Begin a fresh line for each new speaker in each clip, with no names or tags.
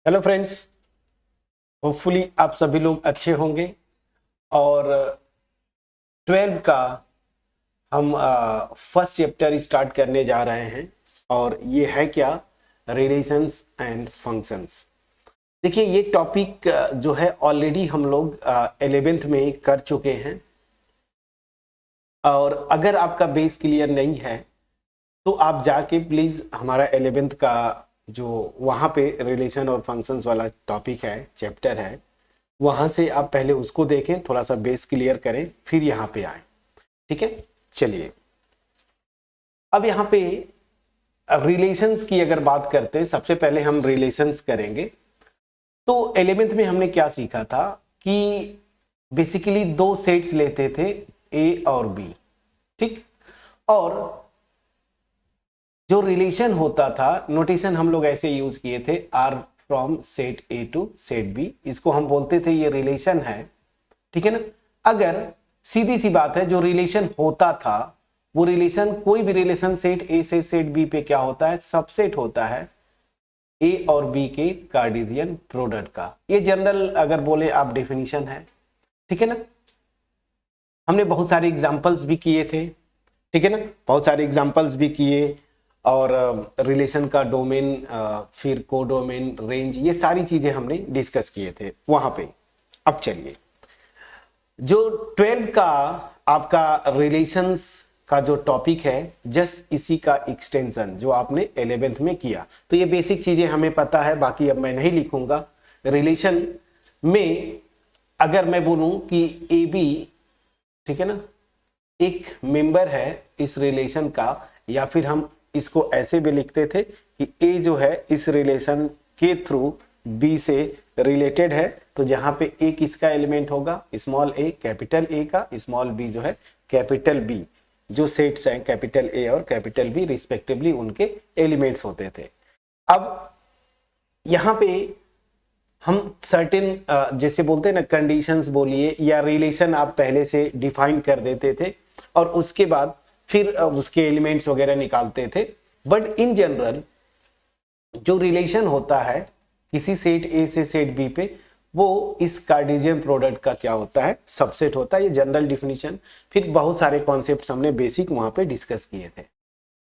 Hello friends. Hopefully आप सभी लोग अच्छे होंगे और 12 का हम फर्स्ट चैप्टर स्टार्ट करने जा रहे हैं और ये है क्या, रिलेशंस एंड फंक्शंस। देखिए ये टॉपिक जो है ऑलरेडी हम लोग 11th में कर चुके हैं और अगर आपका बेस क्लियर नहीं है तो आप जाके प्लीज़ हमारा 11th का जो वहाँ पे रिलेशन और फंक्शंस वाला टॉपिक है, चैप्टर है, वहां से आप पहले उसको देखें, थोड़ा सा बेस क्लियर करें, फिर यहां पे आए। ठीक है, चलिए अब यहां पे रिलेशंस की अगर बात करते हैं, सबसे पहले हम रिलेशंस करेंगे। तो 11th में हमने क्या सीखा था कि बेसिकली दो सेट्स लेते थे, ए और बी। ठीक, और जो रिलेशन होता था, नोटेशन हम लोग ऐसे यूज किए थे, R from set A to set B, इसको हम बोलते थे ये रिलेशन है। ठीक है ना। अगर सीधी सी बात है, जो रिलेशन होता था वो रिलेशन, कोई भी रिलेशन सेट ए से सेट बी पे क्या होता है, सबसेट होता है ए और बी के कार्टेशियन प्रोडक्ट का। ये जनरल अगर बोले आप डेफिनेशन है। ठीक है ना। हमने बहुत सारे एग्जांपल्स भी किए थे। ठीक है ना, बहुत सारे एग्जांपल्स भी किए और रिलेशन का डोमेन, फिर कोडोमेन, रेंज, ये सारी चीजें हमने डिस्कस किए थे वहां पे। अब चलिए, जो 12 का आपका रिलेशंस का जो टॉपिक है, जस्ट इसी का एक्सटेंशन जो आपने 11th में किया। तो ये बेसिक चीजें हमें पता है, बाकी अब मैं नहीं लिखूंगा। रिलेशन में अगर मैं बोलूं कि ए बी, ठीक है ना, एक मेंबर है इस रिलेशन का, या फिर हम इसको ऐसे भी लिखते थे कि ए जो है इस रिलेशन के थ्रू बी से रिलेटेड है। तो जहां पे ए किसका एलिमेंट होगा, स्मॉल ए कैपिटल ए का, स्मॉल बी जो है कैपिटल बी। जो सेट्स हैं कैपिटल ए और कैपिटल बी रिस्पेक्टिवली, उनके एलिमेंट्स होते थे। अब यहां पे हम सर्टेन जैसे बोलते हैं ना, कंडीशंस बोलिए या रिलेशन आप पहले से डिफाइन कर देते थे और उसके बाद फिर उसके एलिमेंट्स वगैरह निकालते थे। बट इन जनरल जो रिलेशन होता है किसी सेट ए से सेट बी पे, वो इस कार्टेशियन प्रोडक्ट का क्या होता है, सबसेट होता है। ये जनरल डिफिनीशन। फिर बहुत सारे कॉन्सेप्ट्स हमने बेसिक वहां पे डिस्कस किए थे।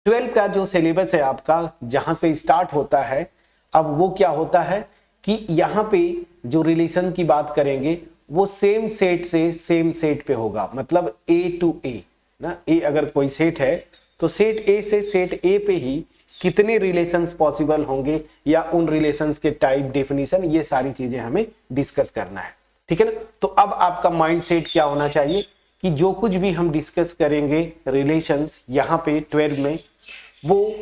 12 का जो सिलेबस है आपका, जहां से स्टार्ट होता है, अब वो क्या होता है कि यहां पे जो रिलेशन की बात करेंगे वो सेम सेट से सेम सेट पे होगा। मतलब ए टू ए ना, ए अगर कोई सेट है तो सेट ए से सेट ए पे ही कितने रिलेशंस पॉसिबल होंगे, या उन रिलेशंस के टाइप, डेफिनेशन, ये सारी चीजें हमें डिस्कस करना है। ठीक है ना। तो अब आपका माइंडसेट क्या होना चाहिए कि जो कुछ भी हम डिस्कस करेंगे रिलेशंस यहाँ पे 12 में, वो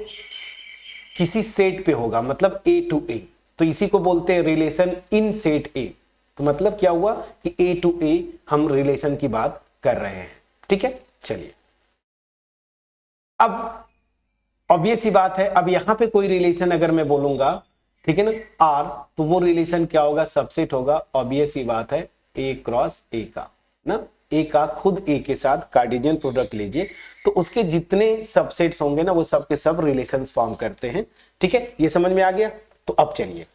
किसी सेट पे होगा, मतलब ए टू ए। तो इसी को बोलते हैं रिलेशन इन सेट ए। तो मतलब क्या हुआ कि ए टू ए हम रिलेशन की बात कर रहे हैं। ठीक है, चलिए अब ऑब्वियस सी बात है, अब यहां पे कोई रिलेशन अगर मैं बोलूंगा, ठीक है ना, आर, तो वो रिलेशन क्या होगा, सबसेट होगा। ऑब्वियस सी बात है, ए क्रॉस ए का ना, ए का खुद ए के साथ कार्टेशियन प्रोडक्ट लीजिए तो उसके जितने सबसेट्स होंगे ना, वो सब के सब रिलेशंस फॉर्म करते हैं। ठीक है, ये समझ में आ गया। तो अब चलिए,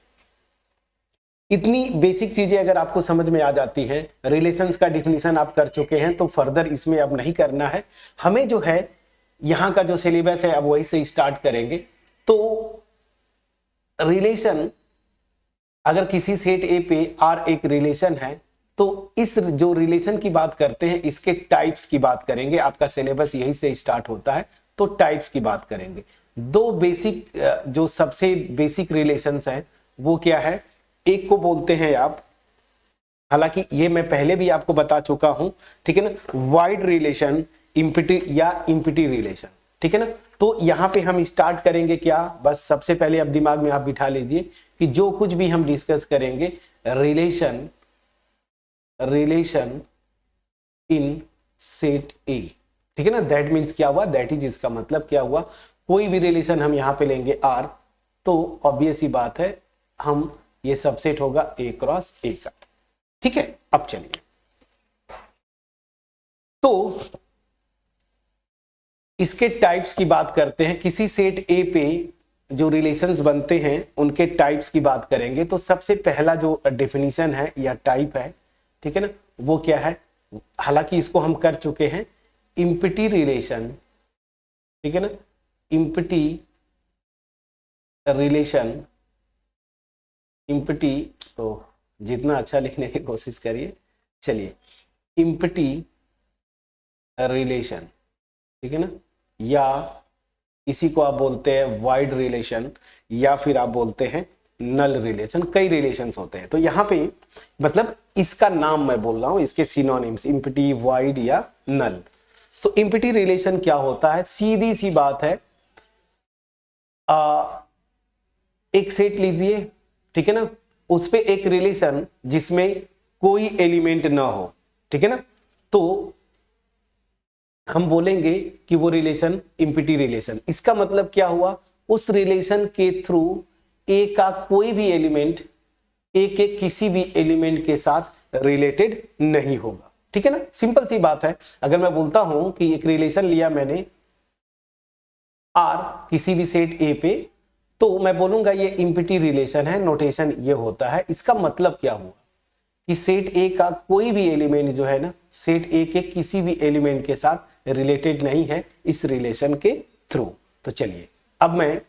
इतनी बेसिक चीजें अगर आपको समझ में आ जाती हैं, रिलेशंस का डिफिनीशन आप कर चुके हैं, तो फर्दर इसमें अब नहीं करना है हमें। जो है यहां का जो सिलेबस है अब वही से स्टार्ट करेंगे। तो रिलेशन, अगर किसी सेट ए पे आर एक रिलेशन है, तो इस जो रिलेशन की बात करते हैं इसके टाइप्स की बात करेंगे। आपका सिलेबस यही से स्टार्ट होता है, तो टाइप्स की बात करेंगे। दो बेसिक, जो सबसे बेसिक रिलेशंस हैं वो क्या है, एक को बोलते हैं आप, हालांकि ये मैं पहले भी आपको बता चुका हूं, ठीक है ना, वाइड रिलेशन, इम्पिटी या इम्पिटी रिलेशन। ठीक है ना। तो यहां पे हम स्टार्ट करेंगे क्या, बस सबसे पहले अब दिमाग में आप बिठा लीजिए कि जो कुछ भी हम डिस्कस करेंगे relation, relation in set A. ठीक है ना, दैट मीन्स क्या हुआ, दैट इज, इसका मतलब क्या हुआ, कोई भी रिलेशन हम यहां पे लेंगे आर, तो ऑब्वियस ही बात है हम, ये सबसेट होगा ए क्रॉस ए का। ठीक है, अब चलिए, तो इसके टाइप्स की बात करते हैं। किसी सेट ए पे जो रिलेशंस बनते हैं उनके टाइप्स की बात करेंगे तो सबसे पहला जो डेफिनेशन है या टाइप है, ठीक है ना, वो क्या है, हालांकि इसको हम कर चुके हैं, इम्पटी रिलेशन, ठीक है ना, इम्पटी रिलेशन, इम्पटी, तो जितना अच्छा लिखने की कोशिश करिए, चलिए, इम्पटी रिलेशन, ठीक है ना, या इसी को आप बोलते हैं वाइड रिलेशन, या फिर आप बोलते हैं नल रिलेशन, कई रिलेशंस होते हैं। तो यहाँ पे मतलब इसका नाम मैं बोल रहा हूं, इसके सिनोनिम्स इम्पटी, वाइड या नल। तो इम्पटी रिलेशन क्या होता है, सीधी सी बात है, एक सेट लीजिए, ठीक है ना, उस पे एक रिलेशन जिसमें कोई एलिमेंट ना हो, ठीक है ना, तो हम बोलेंगे कि वो रिलेशन इम्पटी रिलेशन। इसका मतलब क्या हुआ, उस रिलेशन के थ्रू ए का कोई भी एलिमेंट ए के किसी भी एलिमेंट के साथ रिलेटेड नहीं होगा, ठीक है ना, सिंपल सी बात है। अगर मैं बोलता हूं कि एक रिलेशन लिया मैंने आर किसी भी सेट ए पे, तो मैं बोलूंगा ये इम्पटी रिलेशन है, नोटेशन ये होता है। इसका मतलब क्या हुआ कि सेट ए का कोई भी एलिमेंट जो है ना, सेट ए के किसी भी एलिमेंट के साथ रिलेटेड नहीं है इस रिलेशन के थ्रू। तो चलिए अब मैं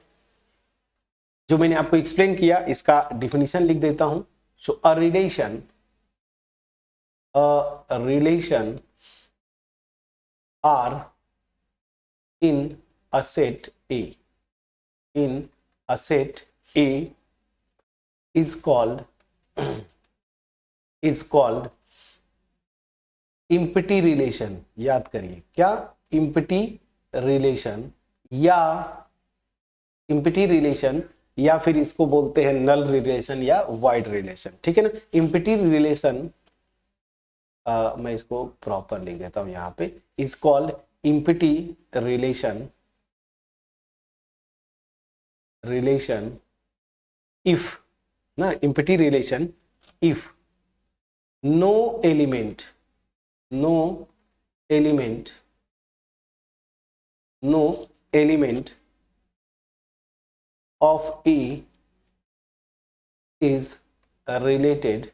जो मैंने आपको एक्सप्लेन किया इसका डिफिनीशन लिख देता हूं। So a relation R in a set A, in a set A is called empty relation. याद करिए क्या, इम्पटी रिलेशन, या इम्पटी रिलेशन, या फिर इसको बोलते हैं नल रिलेशन या वाइड रिलेशन, ठीक है ना। इम्पटी रिलेशन, मैं इसको प्रॉपर लिख देता हूं यहां पे, is called empty relation, if ना, empty relation if no element no element no element of A is related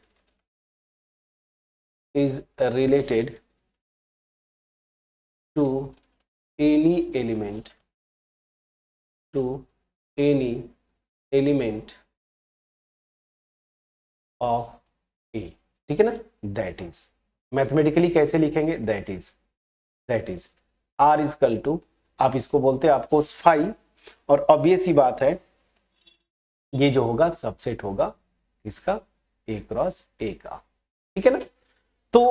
to any element of A, ठीक है ना। दैट इज मैथमेटिकली कैसे लिखेंगे, that is R is equal to, आप इसको बोलते हैं आपको फाई, और ऑब्वियस ही बात है ये जो होगा सबसेट होगा इसका ए क्रॉस ए का, ठीक है ना। तो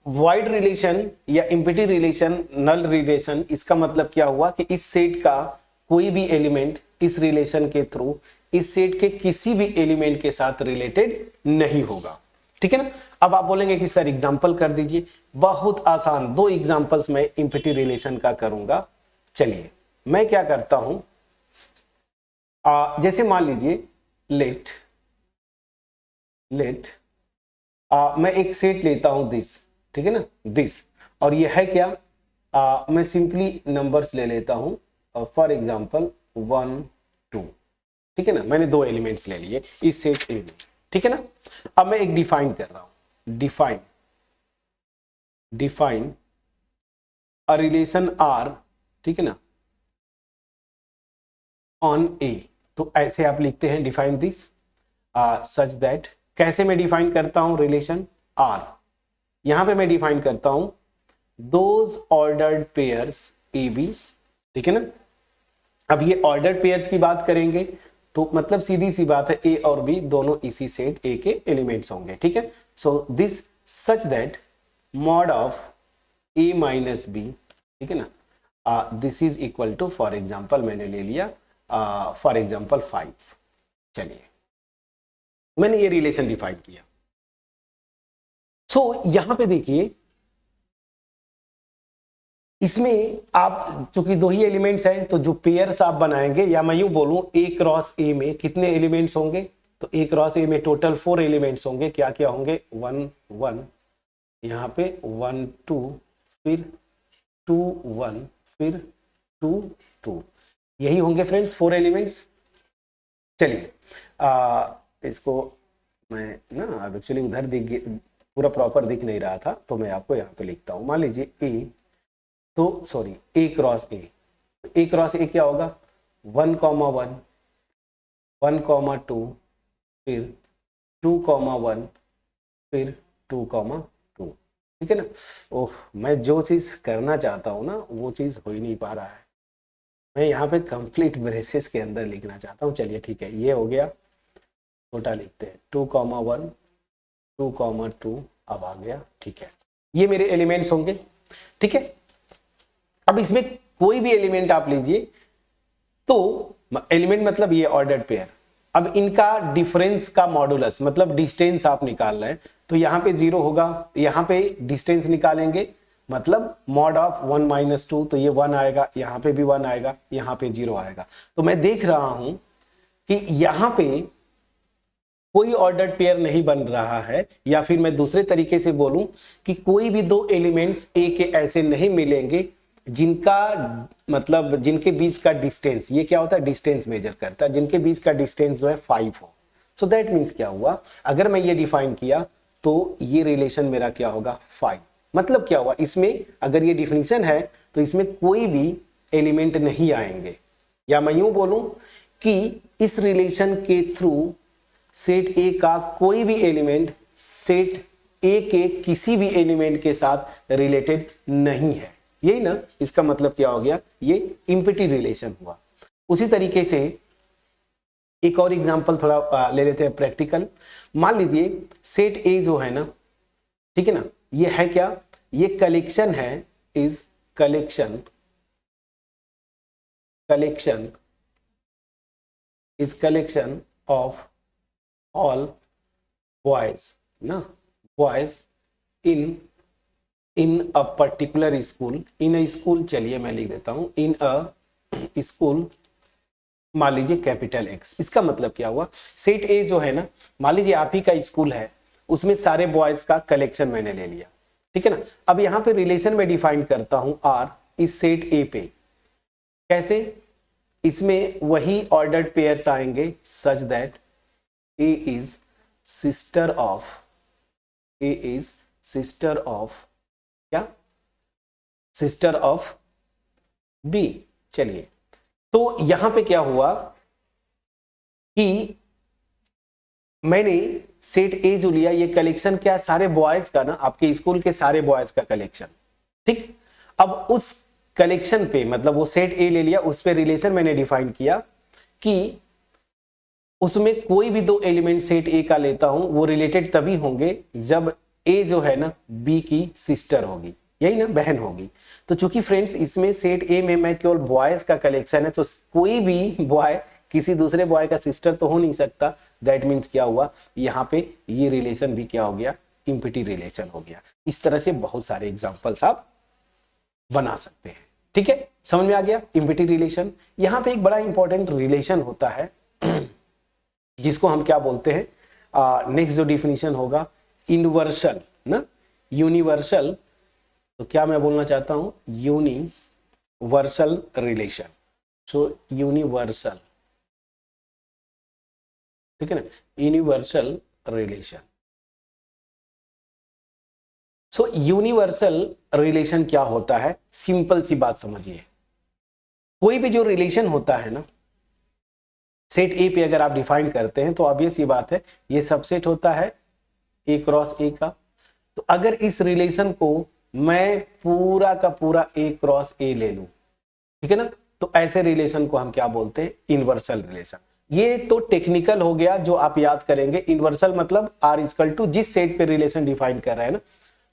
वाइड रिलेशन या इम्पटी रिलेशन, नल रिलेशन, इसका मतलब क्या हुआ कि इस सेट का कोई भी एलिमेंट इस रिलेशन के थ्रू इस सेट के किसी भी एलिमेंट के साथ रिलेटेड नहीं होगा, ठीक है ना। अब आप बोलेंगे कि सर एग्जांपल कर दीजिए, बहुत आसान, दो एग्जांपल्स मैं इम्पटी रिलेशन का करूंगा। चलिए मैं क्या करता हूं, जैसे मान लीजिए लेट मैं एक सेट लेता हूं दिस, ठीक है ना, दिस, और ये है क्या, मैं सिंपली नंबर्स ले लेता हूं, फॉर एग्जांपल 1 2, ठीक है ना, मैंने दो एलिमेंट्स ले लिए इस सेट ए में, ठीक है ना। अब मैं एक डिफाइन कर रहा हूं, डिफाइन अ रिलेशन आर, ठीक है ना, ऑन ए। तो ऐसे आप लिखते हैं डिफाइन दिस सच दैट, कैसे मैं डिफाइन करता हूं रिलेशन आर, यहां पे मैं डिफाइन करता हूं those ordered pairs A B, ठीक है ना। अब ये ऑर्डर्ड पेयर्स की बात करेंगे तो मतलब सीधी सी बात है ए और बी दोनों इसी सेट ए के एलिमेंट्स होंगे, ठीक है। So this such that mod of A minus B, ठीक है ना, this is equal to, for example मैंने ले लिया फॉर एग्जांपल 5। चलिए मैंने ये रिलेशन डिफाइन किया। सो यहां पे देखिए इसमें आप चूंकि दो ही एलिमेंट्स हैं तो जो पेयर्स आप बनाएंगे, या मैं यूं बोलूं ए क्रॉस ए में कितने एलिमेंट्स होंगे, तो ए क्रॉस ए में टोटल 4 एलिमेंट्स होंगे। क्या क्या होंगे, 1 1, यहां पे 1 2, फिर 2 1, फिर 2 2, यही होंगे फ्रेंड्स 4 एलिमेंट्स। चलिए इसको मैं ना अब एक्चुअली उधर दिख पूरा प्रॉपर दिख नहीं रहा था, तो मैं आपको यहाँ पे लिखता हूँ। मान लीजिए ए, तो सॉरी ए क्रॉस ए, ए क्रॉस ए क्या होगा 1,1 1,2 फिर 2,1 फिर 2,2, ठीक है ना। ओह, मैं जो चीज करना चाहता हूँ ना वो चीज हो ही नहीं पा रहा है। मैं यहाँ पे कंप्लीट ब्रेसेस के अंदर लिखना चाहता हूँ। चलिए ठीक है, ये हो गया, छोटा लिखते हैं 2,1 2,2 अब आ गया, ठीक है। ये मेरे एलिमेंट्स होंगे, ठीक है। अब इसमें कोई भी एलिमेंट आप लीजिए, तो एलिमेंट मतलब ये ऑर्डर्ड पेयर। अब इनका डिफरेंस का मॉडुलस मतलब डिस्टेंस आप निकाल रहे हैं, तो यहाँ पे 0 होगा, यहाँ पे डिस्टेंस निकालेंगे मतलब मॉड ऑफ 1 - 2, तो ये 1 आएगा, यहाँ पे भी 1 आएगा, यहाँ पे 0 आएगा। तो मैं देख रहा हूं कि यहाँ पे कोई ऑर्डर्ड पेयर नहीं बन रहा है, या फिर मैं दूसरे तरीके से बोलूं कि कोई भी दो एलिमेंट्स ए के ऐसे नहीं मिलेंगे जिनका मतलब जिनके बीच का डिस्टेंस, ये क्या होता है डिस्टेंस मेजर करता है, जिनके बीच का डिस्टेंस जो है 5 हो। सो दैट मीन्स क्या हुआ, अगर मैं ये डिफाइन किया तो ये रिलेशन मेरा क्या होगा 5। मतलब क्या हुआ, इसमें अगर ये डिफिनीशन है तो इसमें कोई भी एलिमेंट नहीं आएंगे, या मैं यूं बोलूं कि इस रिलेशन के थ्रू सेट ए का कोई भी एलिमेंट सेट ए के किसी भी एलिमेंट के साथ रिलेटेड नहीं है। यही ना इसका मतलब क्या हो गया, ये इम्पिटी रिलेशन हुआ। उसी तरीके से एक और एग्जांपल थोड़ा ले लेते हैं प्रैक्टिकल। मान लीजिए सेट ए जो है ना, ठीक है ना, ये है क्या, ये कलेक्शन है, is collection is collection of all boys ना, boys in a particular school, in a school, चलिए मैं लिख देता हूं इन अ स्कूल, मान लीजिए कैपिटल एक्स। इसका मतलब क्या हुआ, सेट ए जो है ना, मान लीजिए आप ही का स्कूल है, उसमें सारे बॉयज का कलेक्शन मैंने ले लिया, ठीक है ना। अब यहां पे रिलेशन में डिफाइन करता हूं आर इस सेट ए पे, कैसे, इसमें वही ऑर्डर्ड पेयर्स आएंगे such that A is sister of क्या, सिस्टर ऑफ बी। चलिए, तो यहां पे क्या हुआ कि मैंने सेट ए जो लिया, ये कलेक्शन क्या, सारे बॉयज का ना, आपके स्कूल के सारे बॉयज का कलेक्शन, ठीक। अब उस कलेक्शन पे मतलब वो सेट ए ले लिया, उस पे रिलेशन मैंने डिफाइन किया कि उसमें कोई भी दो एलिमेंट सेट ए का लेता हूं, वो रिलेटेड तभी होंगे जब ए जो है ना बी की सिस्टर होगी, यही ना बहन होगी। तो चूंकि फ्रेंड्स इसमें सेट ए में मैं केवल बॉयज का कलेक्शन है, तो कोई भी बॉय किसी दूसरे बॉय का सिस्टर तो हो नहीं सकता। दैट मीन्स क्या हुआ, यहाँ पे ये रिलेशन भी क्या हो गया, इम्पिटी रिलेशन हो गया। इस तरह से बहुत सारे एग्जाम्पल्स आप बना सकते हैं, ठीक है, समझ में आ गया इम्पिटी रिलेशन। यहाँ पे एक बड़ा इंपॉर्टेंट रिलेशन होता है जिसको हम क्या बोलते हैं, नेक्स्ट जो डिफिनीशन होगा इनवर्सल ना, यूनिवर्सल, तो क्या मैं बोलना चाहता हूं, यूनिवर्सल रिलेशन। सो यूनिवर्सल, ठीक है ना, universal relation. So universal relation क्या होता है, सिंपल सी बात समझिए, कोई भी जो रिलेशन होता है ना सेट ए पे अगर आप डिफाइन करते हैं तो ऑब्वियस ये बात है, ये सबसेट होता है ए क्रॉस ए का। तो अगर इस रिलेशन को मैं पूरा का पूरा ए क्रॉस ए ले लूं, ठीक है ना, तो ऐसे रिलेशन को हम क्या बोलते हैं, इनवर्सल रिलेशन। ये तो टेक्निकल हो गया जो आप याद करेंगे। इनवर्सल मतलब आर इक्वल टू जिस सेट पे रिलेशन डिफाइन कर रहे हैं ना,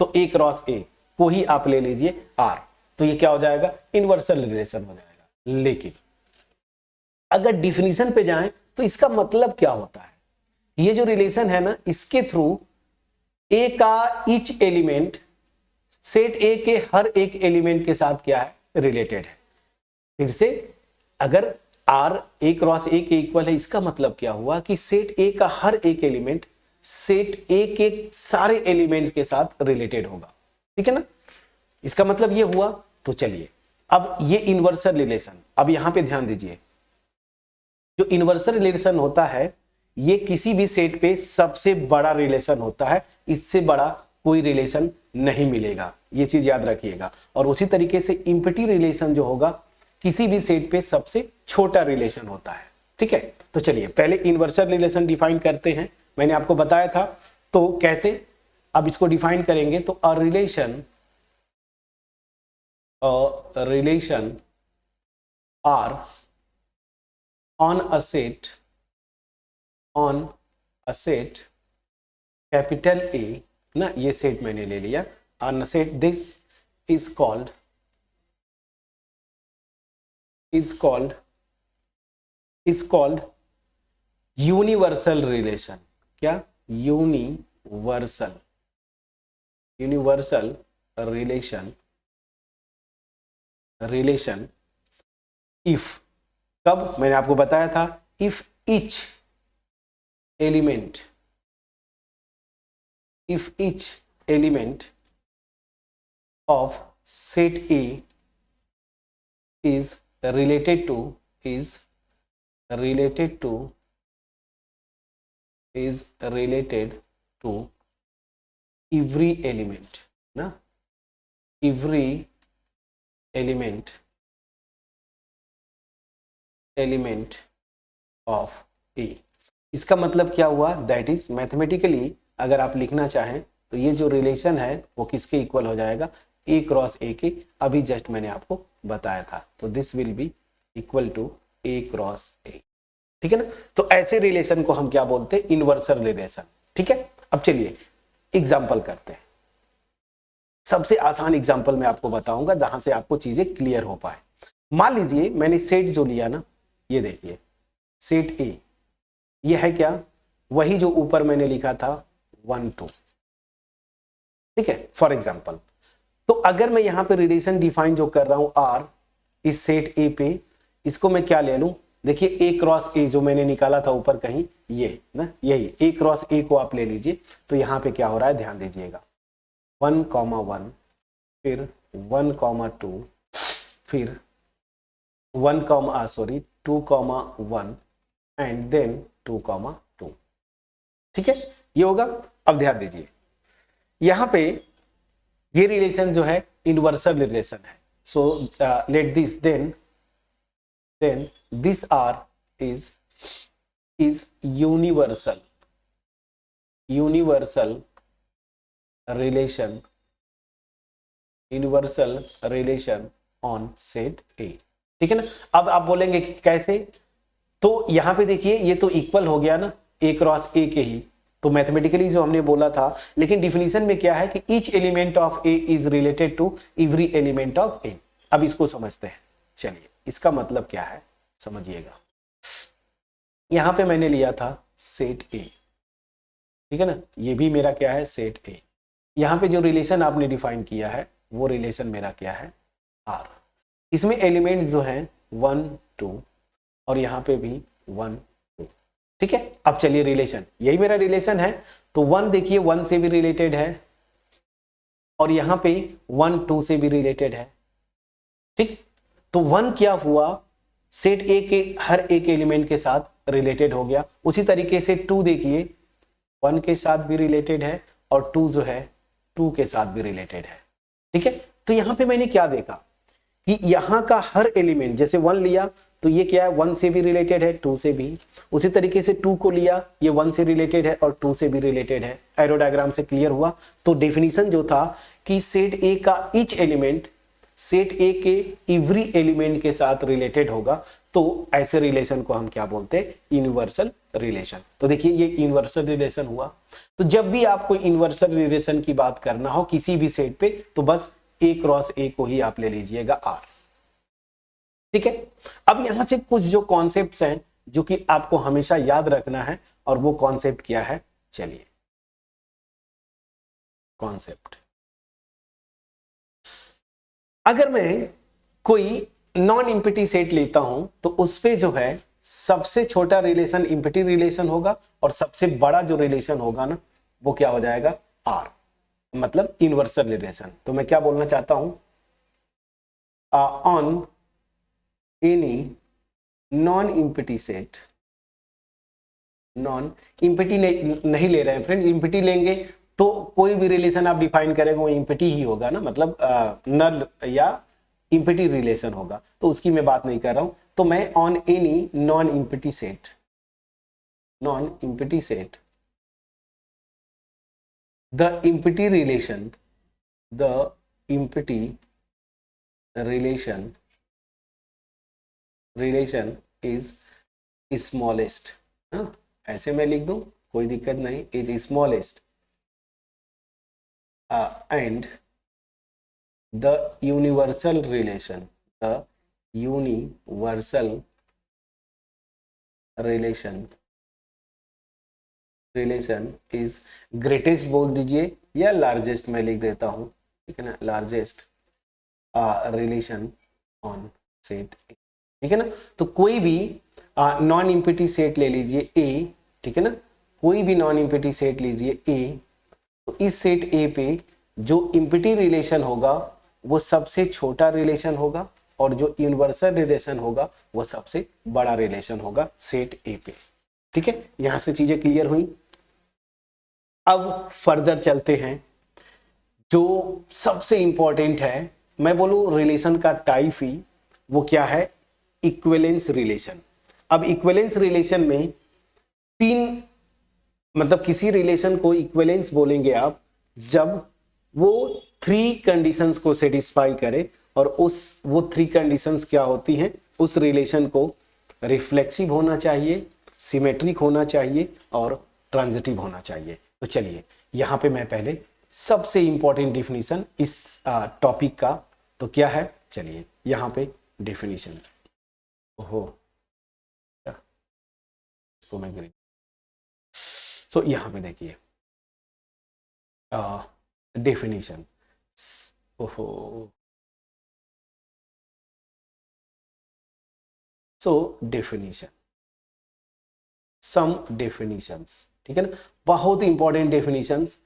तो ए क्रॉस ए को ही आप ले लीजिए आर, तो ये क्या हो जाएगा, इनवर्सल रिलेशन हो जाएगा। लेकिन अगर डिफिनीशन पे जाएं तो इसका मतलब क्या होता है, ये जो रिलेशन है ना, इसके थ्रू ए का ईच एलिमेंट सेट ए के हर एक एलिमेंट के साथ क्या है, रिलेटेड है। फिर से अगर आर ए क्रॉस ए के इक्वल है, इसका मतलब क्या हुआ कि सेट ए का हर एक एलिमेंट सेट ए के सारे एलिमेंट्स के साथ रिलेटेड होगा, ठीक है ना, इसका मतलब ये हुआ। तो चलिए अब ये इनवर्सल रिलेशन, अब यहां पे ध्यान दीजिए, जो इन्वर्सल रिलेशन होता है ये किसी भी सेट पे सबसे बड़ा रिलेशन होता है, इससे बड़ा कोई रिलेशन नहीं मिलेगा, ये चीज याद रखिएगा। और उसी तरीके से इम्पटी रिलेशन जो होगा किसी भी सेट पे सबसे छोटा रिलेशन होता है। ठीक है, तो चलिए पहले इन्वर्सल रिलेशन डिफाइन करते हैं, मैंने आपको बताया था तो कैसे अब इसको डिफाइन करेंगे। तो a relation R on a set capital A ना, ये सेट मैंने ले लिया, on a set this is called universal relation. क्या? यूनिवर्सल रिलेशन इफ, कब मैंने आपको बताया था, if each element of set A is related to every element ना, every element of A। इसका मतलब क्या हुआ? दैट इज मैथमेटिकली अगर आप लिखना चाहें तो ये जो रिलेशन है वो किसके इक्वल हो जाएगा? A क्रॉस A के, अभी जस्ट मैंने आपको बताया था। तो this will be equal to A cross A। ठीक है ना, तो ऐसे रिलेशन को हम क्या बोलते हैं? Universal relation. ठीक है, अब चलिए एग्जाम्पल करते हैं। सबसे आसान एग्जाम्पल मैं आपको बताऊंगा जहां से आपको चीजें क्लियर हो पाए। मान लीजिए मैंने सेट जो लिया ना, ये देखिए सेट ए, ये है क्या? वही जो ऊपर मैंने लिखा था 1 2। ठीक है, फॉर एग्जाम्पल तो अगर मैं यहां पे रिलेशन डिफाइन जो कर रहा हूं आर इस सेट ए पे, इसको मैं क्या ले लूं? देखिए ए क्रॉस ए जो मैंने निकाला था ऊपर कहीं, ये ना, यही ए क्रॉस ए को आप ले लीजिए। तो यहां पे क्या हो रहा है ध्यान दीजिएगा, 1,1, फिर 1,2, फिर 2,1 एंड देन 2,2। ठीक है, ये होगा। अब ध्यान दीजिए यहां पे ये रिलेशन जो है इन्वर्सल रिलेशन है। So let this then this R is universal relation on set A. ठीक है ना, अब आप बोलेंगे कि कैसे? तो यहां पे देखिए ये तो इक्वल हो गया ना ए क्रॉस ए के ही, तो मैथमेटिकली जो हमने बोला था, लेकिन डिफिनीशन में क्या है कि each element of A is related to every element of A. अब इसको समझते हैं, चलिए इसका मतलब क्या है समझिएगा। यहां पे मैंने लिया था सेट ए, ठीक है ना, ये भी मेरा क्या है? सेट ए। यहां पे जो रिलेशन आपने डिफाइन किया है वो रिलेशन मेरा क्या है? आर। इसमें एलिमेंट्स जो हैं 1 2 और यहां पे भी 1 2। ठीक है, अब चलिए रिलेशन, यही मेरा रिलेशन है। तो 1 देखिए 1 से भी रिलेटेड है और यहां पे 1 2 से भी रिलेटेड है। ठीक, तो 1 क्या हुआ? सेट ए के हर एक एलिमेंट के साथ रिलेटेड हो गया। उसी तरीके से 2 देखिए 1 के साथ भी रिलेटेड है और 2 जो है 2 के साथ भी रिलेटेड है। ठीक है, तो यहां पे मैंने क्या देखा कि यहां का हर एलिमेंट, जैसे 1 लिया तो ये क्या है? 1 से भी रिलेटेड है, 2 से भी। उसी तरीके से 2 को लिया, ये 1 से रिलेटेड है और 2 से भी रिलेटेड है। एरो डायग्राम से क्लियर हुआ। तो डेफिनेशन जो था कि सेट ए का ईच एलिमेंट सेट ए के एवरी एलिमेंट के साथ रिलेटेड होगा, तो ऐसे रिलेशन को हम क्या बोलते हैं? Universal relation. तो देखिए ये यूनिवर्सल रिलेशन हुआ। तो जब भी आपको यूनिवर्सल रिलेशन की बात करना हो किसी भी सेट पे, तो बस ए क्रॉस ए को ही आप ले लीजिएगा आर। ठीक है, अब यहां से कुछ जो कॉन्सेप्ट्स हैं जो कि आपको हमेशा याद रखना है, और वो कॉन्सेप्ट क्या है? चलिए कॉन्सेप्ट, अगर मैं कोई नॉन इम्पिटी सेट लेता हूं तो उस पे जो है सबसे छोटा रिलेशन इम्पिटी रिलेशन होगा और सबसे बड़ा जो रिलेशन होगा ना वो क्या हो जाएगा? आर, मतलब इन्वर्सल रिलेशन। तो मैं क्या बोलना चाहता हूं? On any non-empty set non empty नहीं ले रहे हैं फ्रेंड्स। इम्पिटी लेंगे तो कोई भी रिलेशन आप डिफाइन करेंगे वो इम्पिटी ही होगा ना, मतलब नल या इम्पिटी रिलेशन होगा, तो उसकी मैं बात नहीं कर रहा हूं। तो मैं on any non empty set, non empty set the empty relation is smallest, हाँ ऐसे मैं लिख दूं कोई दिक्कत नहीं, is smallest and the universal relation is greatest बोल दीजिए या लार्जेस्ट मैं लिख देता हूं, ठीक है ना, लार्जेस्ट रिलेशन ऑन सेट, ठीक है ना। तो कोई भी नॉन इम्पिटी सेट ले लीजिए ए, ठीक है ना, कोई भी नॉन इम्पिटी सेट लीजिए ए, तो इस सेट ए पे जो इम्पिटी रिलेशन होगा वो सबसे छोटा रिलेशन होगा और जो यूनिवर्सल रिलेशन होगा वो सबसे बड़ा रिलेशन होगा सेट ए पे, ठीक है। यहां से चीजें क्लियर हुई। अब फर्दर चलते हैं, जो सबसे इंपॉर्टेंट है, मैं बोलूं रिलेशन का टाइप ही वो क्या है, इक्विवेलेंस रिलेशन। अब इक्विवेलेंस रिलेशन में तीन, मतलब किसी रिलेशन को इक्विवेलेंस बोलेंगे आप जब वो थ्री कंडीशंस को सेटिस्फाई करे, और वो थ्री कंडीशंस क्या होती हैं, उस रिलेशन को रिफ्लेक्सिव होना चाहिए, सिमेट्रिक होना चाहिए और ट्रांजिटिव होना चाहिए। तो चलिए यहाँ पे मैं पहले सबसे इंपॉर्टेंट डिफिनीशन इस टॉपिक का तो क्या है, चलिए यहाँ पे डेफिनेशन, ओहो इसको मैं ग्रीन, सो यहाँ पे देखिए डेफिनेशन, ओहो सो डेफिनेशन, सम डेफिनेशंस, ठीक है ना, बहुत इंपॉर्टेंट डेफिनेशंस।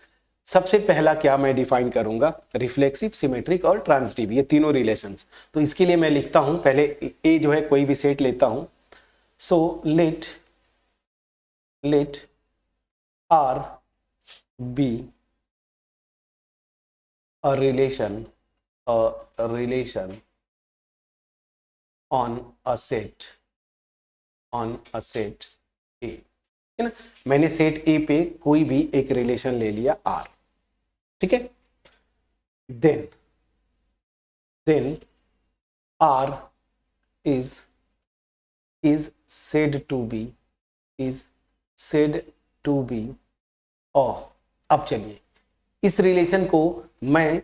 सबसे पहला क्या मैं डिफाइन करूंगा, रिफ्लेक्सिव, सिमेट्रिक और ट्रांजिटिव, ये तीनों रिलेशंस। तो इसके लिए मैं लिखता हूं, पहले ए जो है कोई भी सेट लेता हूं, so let R be a relation on a set A, है ना। मैंने सेट ए पे कोई भी एक रिलेशन ले लिया R, ठीक है। Then R is said to be अब चलिए इस रिलेशन को मैं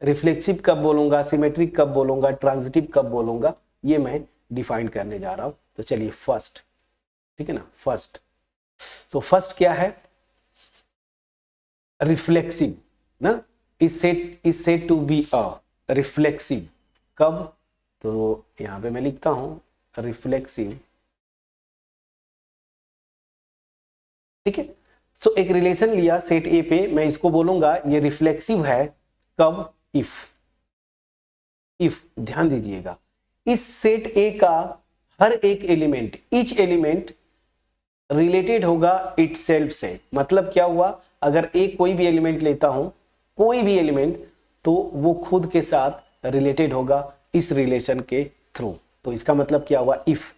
रिफ्लेक्सिव कब बोलूंगा, सिमेट्रिक कब बोलूंगा, ट्रांजिटिव कब बोलूंगा, ये मैं डिफाइन करने जा रहा हूं। तो चलिए फर्स्ट, ठीक है ना, फर्स्ट क्या है, रिफ्लेक्सिव ना, is said to be a reflexive कब, तो यहां पे मैं लिखता हूं रिफ्लेक्सिव, ठीक है। सो एक रिलेशन लिया सेट ए पे, मैं इसको बोलूंगा ये रिफ्लेक्सिव है कब, इफ ध्यान दीजिएगा इस सेट ए का हर एक एलिमेंट, ईच एलिमेंट रिलेटेड होगा इटसेल्फ से। मतलब क्या हुआ, अगर एक कोई भी एलिमेंट लेता हूं, कोई भी एलिमेंट, तो वो खुद के साथ रिलेटेड होगा इस रिलेशन के थ्रू। तो इसका मतलब क्या हुआ, इफ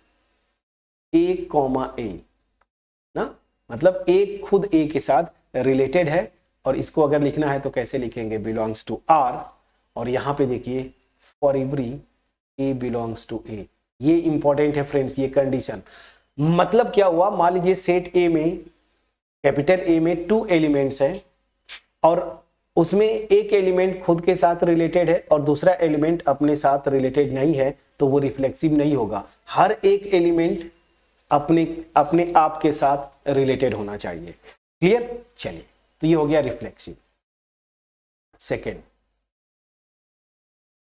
ए कॉमा ए ना, मतलब ए खुद ए के साथ रिलेटेड है, और इसको अगर लिखना है तो कैसे लिखेंगे, बिलोंग्स टू आर, और यहां पे देखिए for every A belongs to A. ये इंपॉर्टेंट है फ्रेंड्स, ये कंडीशन। मतलब क्या हुआ, मान लीजिए सेट ए में, कैपिटल ए में 2 एलिमेंट्स हैं, और उसमें एक एलिमेंट खुद के साथ रिलेटेड है और दूसरा एलिमेंट अपने साथ रिलेटेड नहीं है, तो वो रिफ्लेक्सिव नहीं होगा। हर एक एलिमेंट अपने आप के साथ रिलेटेड होना चाहिए। क्लियर, चलिए तो ये हो गया रिफ्लेक्सिव। सेकेंड,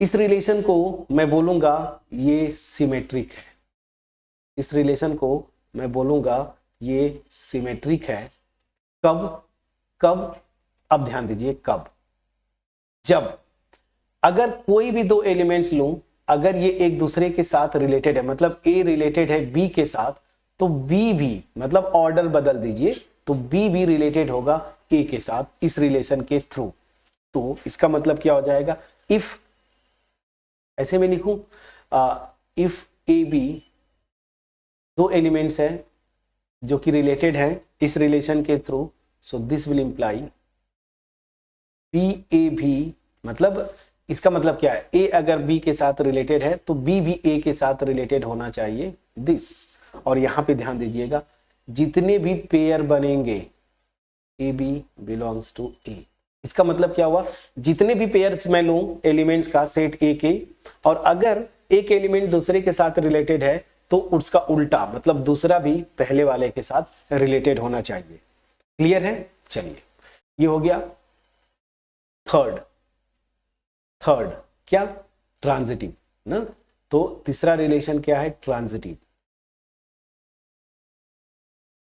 इस रिलेशन को मैं बोलूंगा ये सिमेट्रिक है, इस रिलेशन को मैं बोलूंगा ये सिमेट्रिक है कब, अब ध्यान दीजिए कब, जब अगर कोई भी 2 एलिमेंट्स लूं, अगर ये एक दूसरे के साथ रिलेटेड है, मतलब ए रिलेटेड है बी के साथ, तो बी भी, मतलब ऑर्डर बदल दीजिए, तो बी भी रिलेटेड होगा ए के साथ इस रिलेशन के थ्रू। तो इसका मतलब क्या हो जाएगा, इफ, ऐसे में लिखूं, इफ ए बी दो एलिमेंट्स हैं जो कि रिलेटेड हैं इस रिलेशन के through, so this will imply B A भी, मतलब इसका मतलब क्या है, ए अगर बी के साथ रिलेटेड है तो बी भी ए के साथ रिलेटेड होना चाहिए, दिस। और यहां पे ध्यान दीजिएगा, जितने भी पेयर बनेंगे ए बी बिलोंग्स टू ए, इसका मतलब क्या हुआ, जितने भी पेयर्स मैं लूं एलिमेंट्स का सेट ए के, और अगर एक एलिमेंट दूसरे के साथ रिलेटेड है तो उसका उल्टा, मतलब दूसरा भी पहले वाले के साथ रिलेटेड होना चाहिए। क्लियर है? चलिए, ये हो गया थर्ड क्या, ट्रांजिटिव ना। तो तीसरा रिलेशन क्या है, ट्रांजिटिव।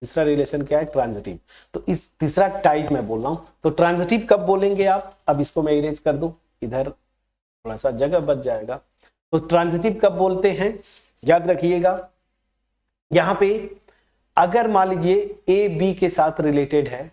तीसरा रिलेशन क्या है, ट्रांजिटिव। तो इस तीसरा टाइप मैं बोल रहा हूं, तो ट्रांजिटिव कब बोलेंगे आप, अब इसको मैं इरेज कर दूं, इधर थोड़ा सा जगह बच जाएगा। तो ट्रांजिटिव कब बोलते हैं, याद रखिएगा, यहां पे अगर मान लीजिए ए बी के साथ रिलेटेड है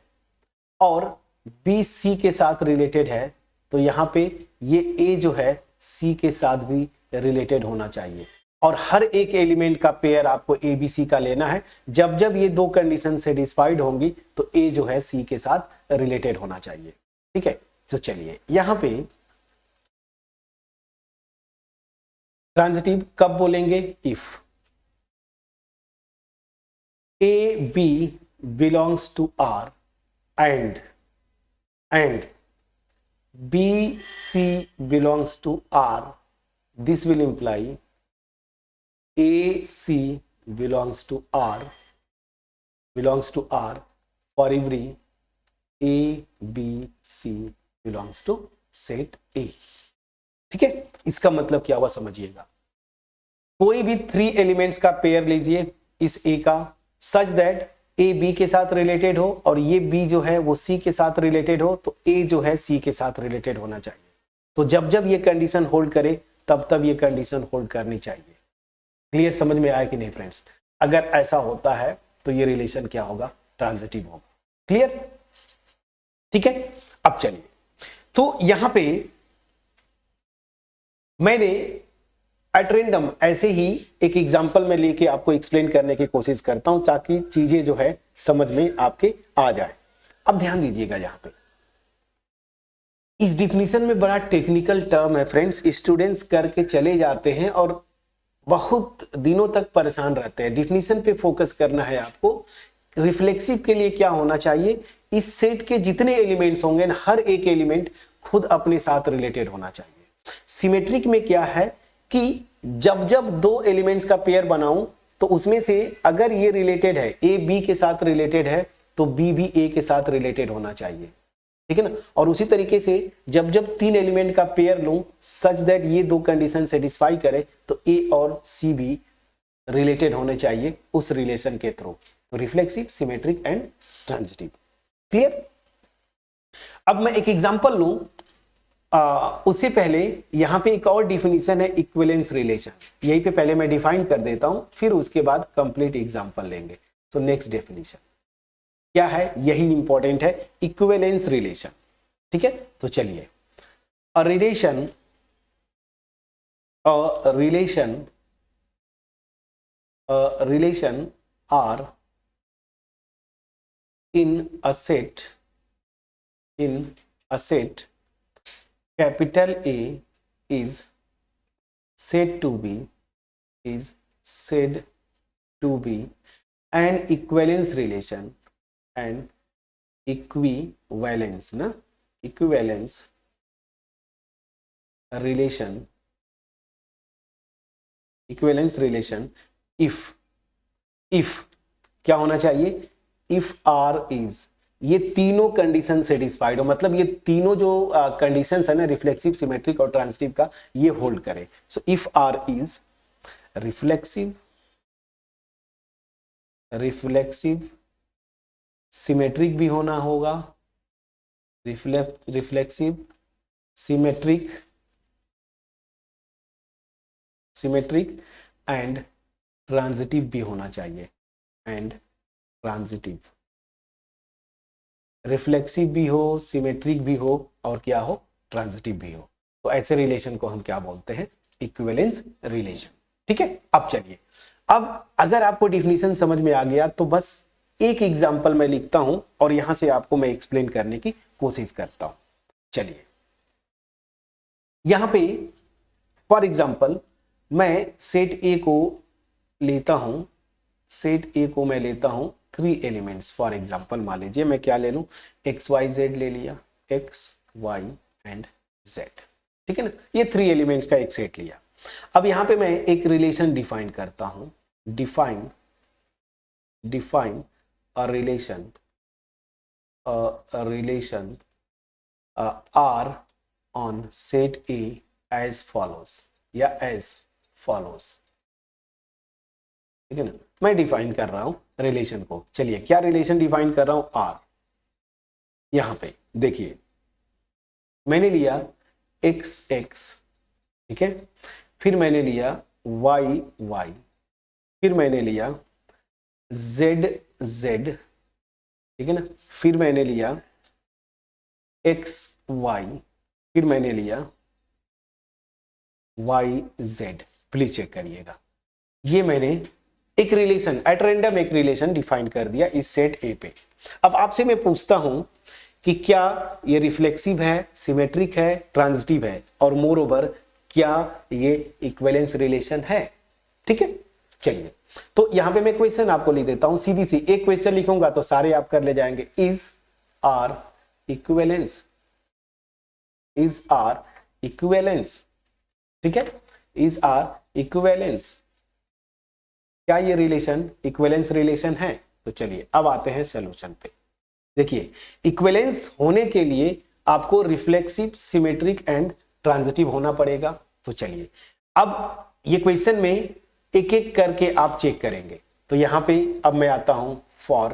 और बी सी के साथ रिलेटेड है, तो यहां पे ये ए जो है सी के साथ भी रिलेटेड होना चाहिए। और हर एक एलिमेंट का पेयर आपको ए बी सी का लेना है। जब जब ये दो कंडीशन सेटिस्फाइड होंगी तो ए जो है सी के साथ रिलेटेड होना चाहिए। ठीक है, तो चलिए यहां पे ट्रांजिटिव कब बोलेंगे, if A B belongs to R and B C belongs to R, this will imply A C belongs to R for every A B C belongs to set A। ठीक है, इसका मतलब क्या हुआ समझिएगा, कोई भी 3 एलिमेंट्स का पेयर लीजिए इस A का, सच दैट ए बी के साथ रिलेटेड हो और ये बी जो है वो सी के साथ रिलेटेड हो, तो ए जो है सी के साथ रिलेटेड होना चाहिए। तो जब जब ये कंडीशन होल्ड करे तब तब ये कंडीशन होल्ड करनी चाहिए। क्लियर, समझ में आया कि नहीं फ्रेंड्स? अगर ऐसा होता है तो ये रिलेशन क्या होगा, ट्रांजिटिव होगा। क्लियर? ठीक है, अब चलिए, तो यहां पे मैंने एट रेंडम ऐसे ही एक एग्जांपल में लेके आपको एक्सप्लेन करने की कोशिश करता हूं ताकि चीजें जो है समझ में आपके आ जाए। अब ध्यान दीजिएगा, यहां पे इस डिफिनीशन में बड़ा टेक्निकल टर्म है फ्रेंड्स, स्टूडेंट्स करके चले जाते हैं और बहुत दिनों तक परेशान रहते हैं। डिफिनीशन पे फोकस करना है आपको। रिफ्लेक्सिव के लिए क्या होना चाहिए, इस सेट के जितने एलिमेंट्स होंगे ना, हर एक एलिमेंट खुद अपने साथ रिलेटेड होना चाहिए। सिमेट्रिक में क्या है कि जब जब दो एलिमेंट्स का पेयर बनाऊं तो उसमें से अगर ये रिलेटेड है, ए बी के साथ रिलेटेड है, तो बी भी ए के साथ रिलेटेड होना चाहिए। ठीक है ना। और उसी तरीके से जब जब 3 एलिमेंट का पेयर लूं सच दैट ये दो कंडीशन सेटिस्फाई करे, तो ए और सी भी रिलेटेड होने चाहिए उस रिलेशन के through. Reflexive, symmetric and transitive. Clear? अब मैं एक एग्जांपल लूं, उससे पहले यहां पे एक और डिफिनीशन है, इक्विवेलेंस रिलेशन। यही पे पहले मैं डिफाइन कर देता हूं, फिर उसके बाद कंप्लीट एग्जांपल लेंगे। तो नेक्स्ट डेफिनेशन क्या है, यही इंपॉर्टेंट है, इक्विवेलेंस रिलेशन। ठीक है, तो चलिए, a relation R in a set capital A is said to be an equivalence relation if क्या होना चाहिए, if R is, ये तीनों कंडीशन सेटिस्फाइड हो, मतलब ये तीनों जो कंडीशंस है ना, रिफ्लेक्सिव, सिमेट्रिक और ट्रांजिटिव का, ये होल्ड करे। So if R is reflexive, symmetric भी होना होगा, रिफ्लेक्सिव, सिमेट्रिक एंड ट्रांजिटिव भी होना चाहिए। एंड ट्रांजिटिव, रिफ्लेक्सिव भी हो, सिमेट्रिक भी हो और क्या हो, ट्रांजिटिव भी हो। तो ऐसे रिलेशन को हम क्या बोलते हैं, इक्विवेलेंस रिलेशन। ठीक है, अब चलिए, अब अगर आपको डिफिनीशन समझ में आ गया तो बस एक एग्जांपल मैं लिखता हूं और यहां से आपको मैं एक्सप्लेन करने की कोशिश करता हूं। चलिए, यहां पे फॉर एग्जांपल मैं सेट ए को लेता हूं, सेट ए को मैं लेता हूं 3 एलिमेंट्स। फॉर एग्जांपल मान लीजिए मैं क्या ले लूं, एक्स वाई जेड ले लिया, एक्स वाई एंड जेड। ठीक है ना, ये 3 एलिमेंट्स का एक सेट लिया। अब यहां पे मैं एक रिलेशन डिफाइन करता हूं, define a relation R on set A as follows या as follows। ठीक है ना, मैं डिफाइन कर रहा हूं रिलेशन को। चलिए, क्या रिलेशन डिफाइन कर रहा हूं, R। यहां पे देखिए मैंने लिया x x, ठीक है, फिर मैंने लिया y y, फिर मैंने लिया z z, ठीक है ना, फिर मैंने लिया x y, फिर मैंने लिया y z। प्लीज चेक करिएगा, ये मैंने एक रिलेशन एट रैंडम एक रिलेशन डिफाइन कर दिया इस सेट ए पे। अब आपसे मैं पूछता हूं कि क्या ये रिफ्लेक्सिव है, सिमेट्रिक है, ट्रांजिटिव है और मोर ओवर क्या ये इक्विवेलेंस रिलेशन है। ठीक है, चलिए, तो यहां पे मैं क्वेश्चन आपको लिख देता हूं, सीधी सी एक क्वेश्चन लिखूंगा तो सारे आप कर ले जाएंगे। Is R equivalence, is R equivalence, ठीक है, इज आर इक्विवेलेंस, क्या ये रिलेशन इक्विवेलेंस रिलेशन है। तो चलिए अब आते हैं सॉल्यूशन पे। देखिए, इक्विवेलेंस होने के लिए आपको रिफ्लेक्सिव, सिमेट्रिक एंड ट्रांजिटिव होना पड़ेगा। तो चलिए, अब ये क्वेश्चन में एक एक करके आप चेक करेंगे। तो यहां पे अब मैं आता हूं फॉर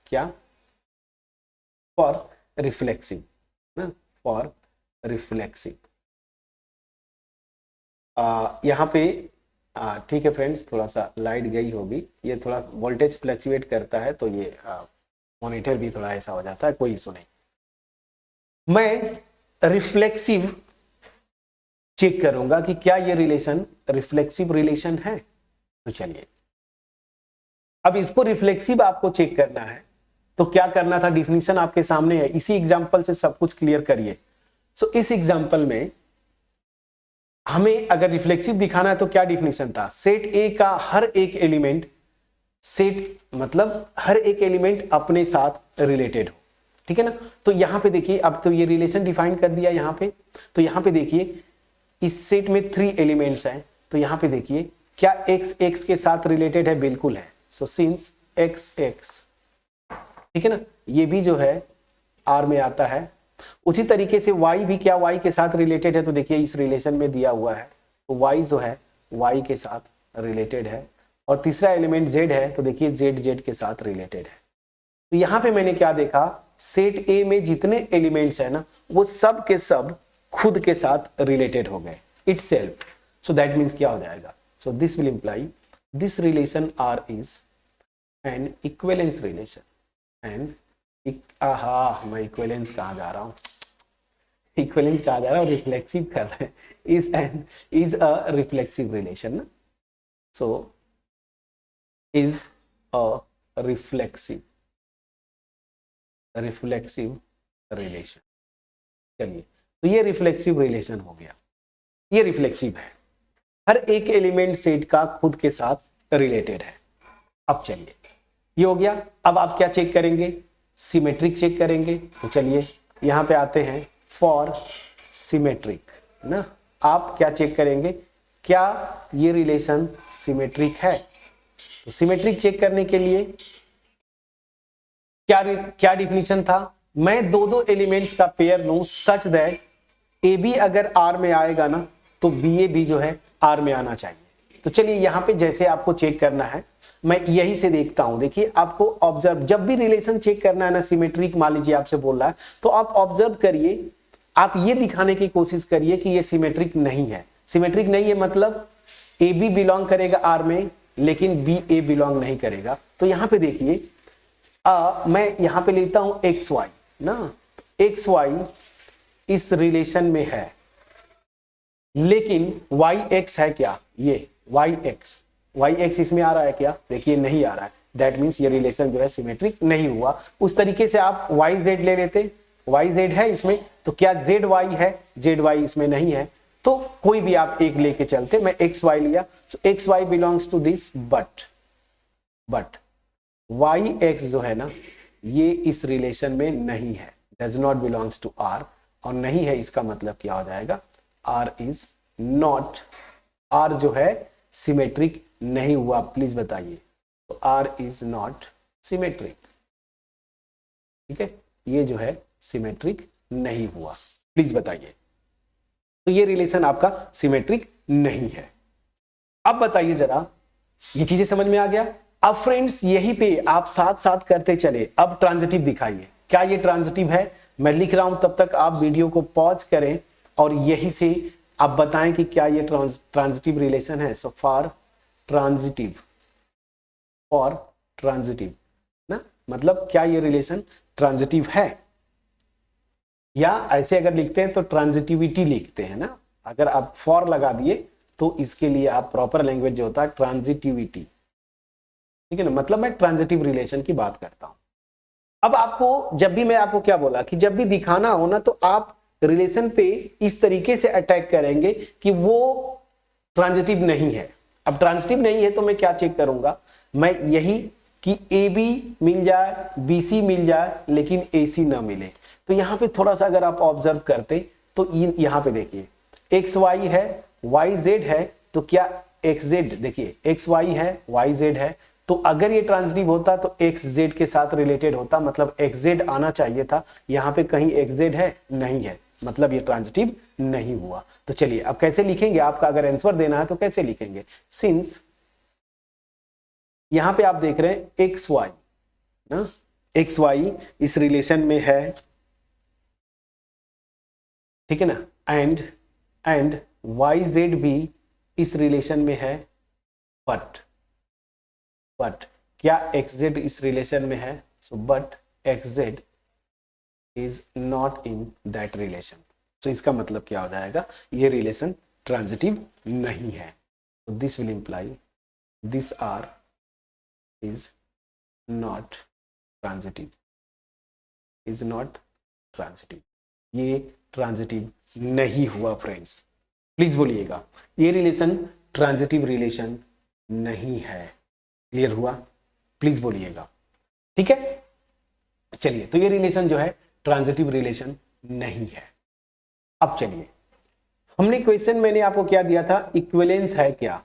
क्या, फॉर रिफ्लेक्सिव, फॉर रिफ्लेक्सिव। यहां पे ठीक है फ्रेंड्स, थोड़ा सा लाइट गई होगी, ये थोड़ा वोल्टेज फ्लक्चुएट करता है तो ये मॉनिटर भी थोड़ा ऐसा हो जाता है, कोई इशू नहीं। मैं रिफ्लेक्सिव चेक करूंगा कि क्या ये रिलेशन रिफ्लेक्सिव रिलेशन है। तो चलिए, अब इसको रिफ्लेक्सिव आपको चेक करना है तो क्या करना था, डिफिनीशन आपके सामने है, इसी एग्जांपल से सब कुछ क्लियर करिए। सो इस एग्जांपल में हमें अगर रिफ्लेक्सिव दिखाना है तो क्या डिफिनीशन था, सेट ए का हर एक एलिमेंट, सेट मतलब हर एक एलिमेंट अपने साथ रिलेटेड हो। ठीक है ना, तो यहां पे देखिए, अब तो ये रिलेशन डिफाइन कर दिया यहां पे। तो यहां पे देखिए इस सेट में 3 एलिमेंट्स हैं, तो यहां पे देखिए क्या x x के साथ रिलेटेड है, बिल्कुल है। सो सिंस x x, ठीक है ना, ये भी जो है R में आता है। उसी तरीके से y भी क्या y के साथ रिलेटेड है, तो देखिए इस रिलेशन में दिया हुआ है, तो y जो है y के साथ रिलेटेड है। और तीसरा एलिमेंट z है, तो देखिए z z के साथ रिलेटेड है। तो यहां पे मैंने क्या देखा, सेट A में जितने एलिमेंट्स है ना, वो सब के सब खुद के साथ रिलेटेड हो गए इटसेल्फ। सो दैट मीन्स क्या हो जाएगा, सो this will imply this relation R is an equivalence relation. And मैं इक्विवेलेंस कहां जा रहा हूं, इक्विवेलेंस कहां जा रहा हूं, रिफ्लेक्सिव कर रहे हैं, इज अ रिफ्लेक्सिव रिलेशन ना। So is a reflexive relation. चलिए, तो ये रिफ्लेक्सिव रिलेशन हो गया, ये रिफ्लेक्सिव है, हर एक एलिमेंट सेट का खुद के साथ रिलेटेड है। अब चलिए, ये हो गया। अब आप क्या चेक करेंगे, सिमेट्रिक चेक करेंगे। तो चलिए यहां पे आते हैं फॉर सिमेट्रिक ना। आप क्या चेक करेंगे, क्या ये रिलेशन सिमेट्रिक है। तो सिमेट्रिक चेक करने के लिए क्या डिफिनीशन था, मैं दो एलिमेंट्स का पेयर लूं सच दैट ए बी अगर आर में आएगा ना तो बी ए भी जो है आर में आना चाहिए। तो चलिए यहां पे जैसे आपको चेक करना है, मैं यही से देखता हूं। देखिए, आपको ऑब्जर्व, जब भी रिलेशन चेक करना है ना, सिमेट्रिक मान लीजिए आपसे बोल रहा है, तो आप ऑब्जर्व करिए, आप ये दिखाने की कोशिश करिए कि ये सिमेट्रिक नहीं है। सिमेट्रिक नहीं है मतलब ए बी बिलोंग करेगा आर में लेकिन बी ए बिलोंग नहीं करेगा। तो यहां पे देखिए मैं यहां पे लेता हूं एक्स वाई ना, एक्स वाई इस रिलेशन में है, लेकिन वाई एक्स है क्या, ये वाई एक्स इसमें आ रहा है क्या, देखिए नहीं आ रहा है। दैट मीन्स ये रिलेशन जो है सिमेट्रिक नहीं हुआ। उस तरीके से आप वाई जेड ले लेते, वाई जेड है इसमें, तो क्या जेड वाई है, जेड वाई इसमें नहीं है, तो कोई भी आप एक लेके चलते। मैं एक्स वाई लिया, तो X Y belongs to this, but Y X जो है ना, ये इस रिलेशन में नहीं है, does not belongs to R, और नहीं है इसका मतलब क्या हो जाएगा, आर इज नॉट, आर जो है सिमेट्रिक नहीं हुआ। प्लीज बताइए, तो आर इज नॉट सिमेट्रिक, ठीक है, ये जो है सिमेट्रिक नहीं हुआ, प्लीज बताइए। तो ये रिलेशन आपका सिमेट्रिक नहीं है। अब बताइए जरा, ये चीजें समझ में आ गया। अब फ्रेंड्स यहीं पे आप साथ साथ करते चले। अब ट्रांजिटिव दिखाइए, क्या ये ट्रांजिटिव है, मैं लिख रहा हूं, तब तक आप वीडियो को पॉज करें और यही से आप बताएं कि क्या ये ट्रांजिटिव रिलेशन है। सो फॉर ट्रांजिटिव ना, मतलब क्या ये रिलेशन ट्रांजिटिव है, या ऐसे अगर लिखते हैं तो ट्रांजिटिविटी लिखते हैं ना। अगर आप फॉर लगा दिए तो इसके लिए आप प्रॉपर लैंग्वेज जो होता है ट्रांजिटिविटी, ठीक है ना, मतलब मैं ट्रांजिटिव रिलेशन की बात करता हूं। अब आपको जब भी मैं आपको क्या बोला कि जब भी दिखाना हो ना, तो आप रिलेशन पे इस तरीके से अटैक करेंगे कि वो ट्रांजिटिव नहीं है। अब ट्रांजिटिव नहीं है तो मैं क्या चेक करूंगा, मैं यही कि ए बी मिल जाए, बी सी मिल जाए, लेकिन ए सी ना मिले। तो यहां पे थोड़ा सा अगर आप ऑब्जर्व करते तो यहां पे देखिए एक्स वाई है, वाई जेड है, तो क्या एक्स जेड, देखिए एक्स वाई है, वाई जेड है, तो अगर ये ट्रांजिटिव होता तो एक्स जेड के साथ रिलेटेड होता, मतलब एक्स जेड आना चाहिए था। यहां पे कहीं एक्स जेड है, नहीं है, मतलब ये ट्रांजिटिव नहीं हुआ। तो चलिए अब कैसे लिखेंगे, आपका अगर आंसर देना है तो कैसे लिखेंगे। सिंस यहां पे आप देख रहे हैं एक्स वाई ना, एक्स वाई इस रिलेशन में है, ठीक है ना, एंड वाई जेड भी इस रिलेशन में है, बट क्या एक्स जेड इस रिलेशन में है, so but x Z is not in that relation. तो इसका मतलब क्या हो जाएगा, ये रिलेशन ट्रांजिटिव नहीं है। तो this will imply this R is not transitive, ये ट्रांजिटिव नहीं हुआ फ्रेंड्स, प्लीज बोलिएगा, ये रिलेशन ट्रांजिटिव रिलेशन नहीं है। क्लियर हुआ, प्लीज बोलिएगा, ठीक है। चलिए, तो ये रिलेशन जो है ट्रांजिटिव रिलेशन नहीं है। अब चलिए, हमने क्वेश्चन मैंने आपको क्या दिया था, इक्विवेलेंस है क्या,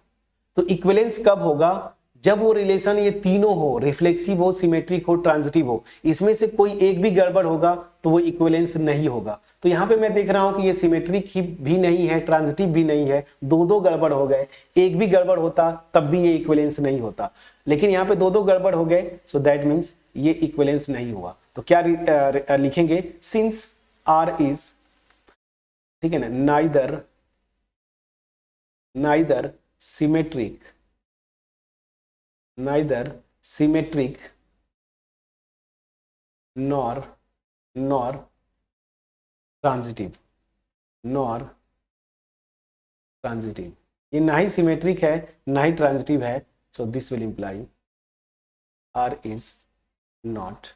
तो इक्विवेलेंस कब होगा, जब वो रिलेशन ये तीनों हो, रिफ्लेक्सिव हो, सिमेट्रिक हो, ट्रांजिटिव हो, इसमें से कोई एक भी गड़बड़ होगा तो वो इक्विवेलेंस नहीं होगा। तो यहां पे मैं देख रहा हूं कि ये सिमेट्रिक ही भी नहीं है, ट्रांजिटिव भी नहीं है, दो गड़बड़ हो गए। एक भी गड़बड़ होता तब भी ये इक्विवेलेंस नहीं होता, लेकिन यहाँ पे दो गड़बड़ हो गए, सो दैट मीन्स ये इक्विवेलेंस नहीं हुआ। तो क्या लिखेंगे, सिंस आर इज, ठीक है ना, नाइदर सिमेट्रिक नॉर ट्रांजिटिव, ये ना ही सिमेट्रिक है ना ही ट्रांजिटिव है। So this will imply R is not